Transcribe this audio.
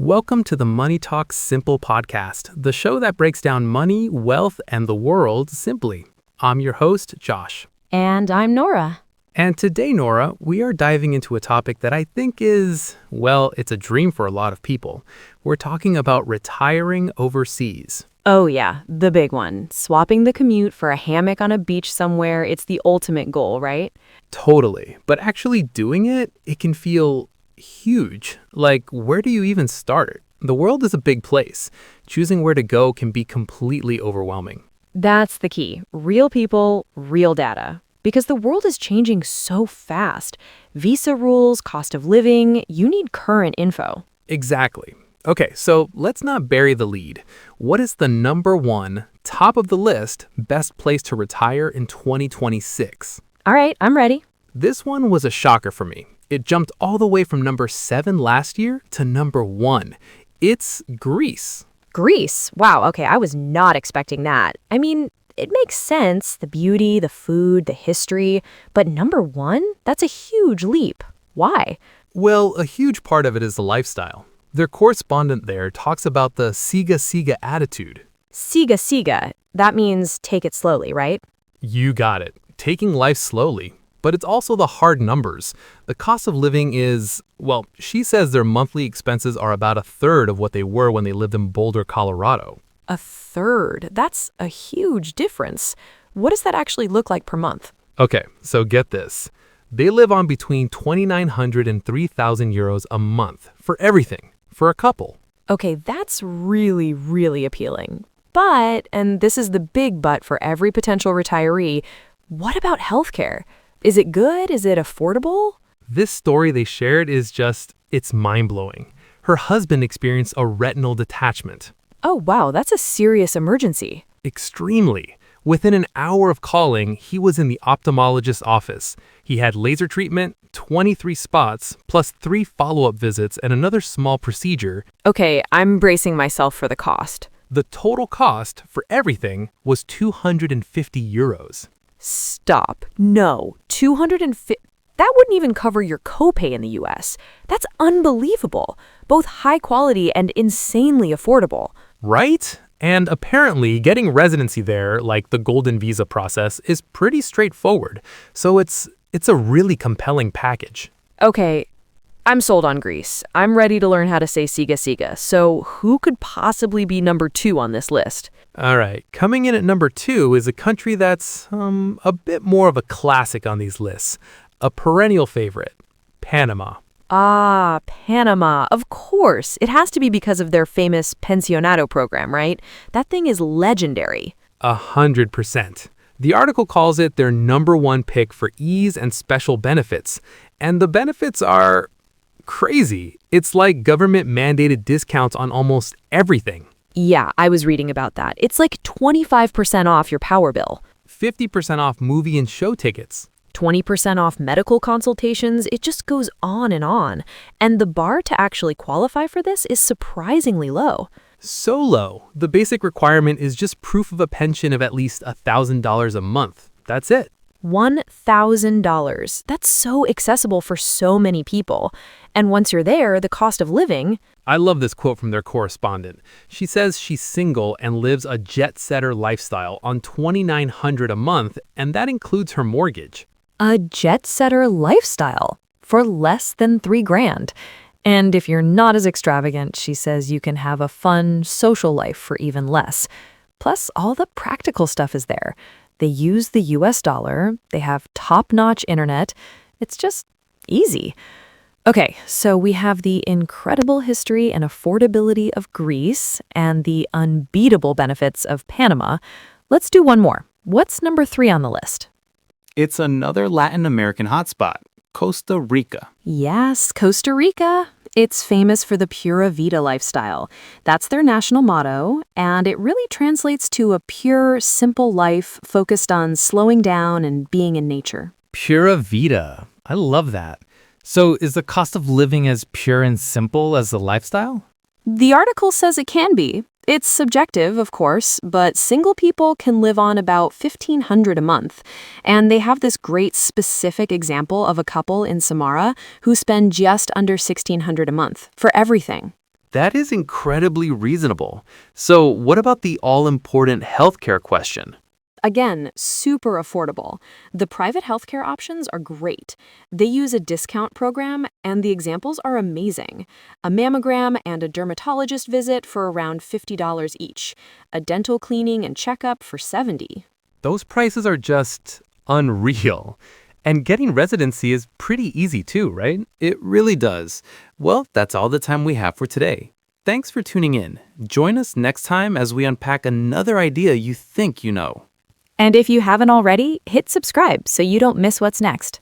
Welcome to the Money Talk Simple podcast, the show that breaks down money, wealth, and the world simply. I'm your host, Josh. And I'm Nora. And today, Nora, we are diving into a topic that I think is, well, it's a dream for a lot of people. We're talking about retiring overseas. Oh yeah, the big one. Swapping the commute for a hammock on a beach somewhere, it's the ultimate goal, right? Totally. But actually doing it, it can feel huge. Like, where do you even start? The world is a big place. Choosing where to go can be completely overwhelming. That's the key. Real people, real data. Because the world is changing so fast. Visa rules, cost of living, you need current info. Exactly. Okay, so let's not bury the lead. What is the number one, top of the list, best place to retire in 2026? All right, I'm ready. This one was a shocker for me. It jumped all the way from number 7 last year to number 1. It's Greece. Greece. Wow, okay, I was not expecting that. I mean, it makes sense, the beauty, the food, the history, but number 1? That's a huge leap. Why? Well, a huge part of it is the lifestyle. Their correspondent there talks about the siga siga attitude. Siga siga. That means take it slowly, right? You got it. Taking life slowly. But it's also the hard numbers. The cost of living is, well, she says their monthly expenses are about a third of what they were when they lived in Boulder, Colorado. A third? That's a huge difference. What does that actually look like per month? Okay, so get this. They live on between 2,900 and 3,000 euros a month for everything, for a couple. Okay, that's really, really appealing. But, and this is the big but for every potential retiree, what about healthcare? Is it good? Is it affordable? This story they shared is just, it's mind-blowing. Her husband experienced a retinal detachment. Oh, wow, that's a serious emergency. Extremely. Within an hour of calling, he was in the ophthalmologist's office. He had laser treatment, 23 spots, plus 3 follow-up visits and another small procedure. Okay, I'm bracing myself for the cost. The total cost for everything was 250 euros. Stop. No. 250. That wouldn't even cover your copay in the US. That's unbelievable. Both high quality and insanely affordable. Right? And apparently getting residency there, like the golden visa process, is pretty straightforward. So it's a really compelling package. Okay, I'm sold on Greece. I'm ready to learn how to say siga siga. So who could possibly be number 2 on this list? All right, coming in at number 2 is a country that's a bit more of a classic on these lists. A perennial favorite, Panama. Ah, Panama. Of course. It has to be because of their famous pensionado program, right? That thing is legendary. 100%. The article calls it their number 1 pick for ease and special benefits. And the benefits are crazy. It's like government-mandated discounts on almost everything. Yeah, I was reading about that. It's like 25% off your power bill. 50% off movie and show tickets. 20% off medical consultations. It just goes on. And the bar to actually qualify for this is surprisingly low. So low. The basic requirement is just proof of a pension of at least $1,000 a month. That's it. $1,000. That's so accessible for so many people. And once you're there, the cost of living... I love this quote from their correspondent. She says she's single and lives a jet-setter lifestyle on $2,900 a month, and that includes her mortgage. A jet-setter lifestyle for less than $3,000. And if you're not as extravagant, she says you can have a fun social life for even less. Plus, all the practical stuff is there. They use the US dollar, they have top-notch internet. It's just easy. Okay, so we have the incredible history and affordability of Greece and the unbeatable benefits of Panama. Let's do one more. What's number 3 on the list? It's another Latin American hotspot, Costa Rica. Yes, Costa Rica. It's famous for the Pura Vida lifestyle. That's their national motto, and it really translates to a pure, simple life focused on slowing down and being in nature. Pura Vida. I love that. So is the cost of living as pure and simple as the lifestyle? The article says it can be. It's subjective, of course, but single people can live on about $1,500 a month. And they have this great specific example of a couple in Samara who spend just under $1,600 a month for everything. That is incredibly reasonable. So, what about the all-important healthcare question? Again, super affordable. The private healthcare options are great. They use a discount program, and the examples are amazing. A mammogram and a dermatologist visit for around $50 each. A dental cleaning and checkup for $70. Those prices are just unreal. And getting residency is pretty easy too, right? It really does. Well, that's all the time we have for today. Thanks for tuning in. Join us next time as we unpack another idea you think you know. And if you haven't already, hit subscribe so you don't miss what's next.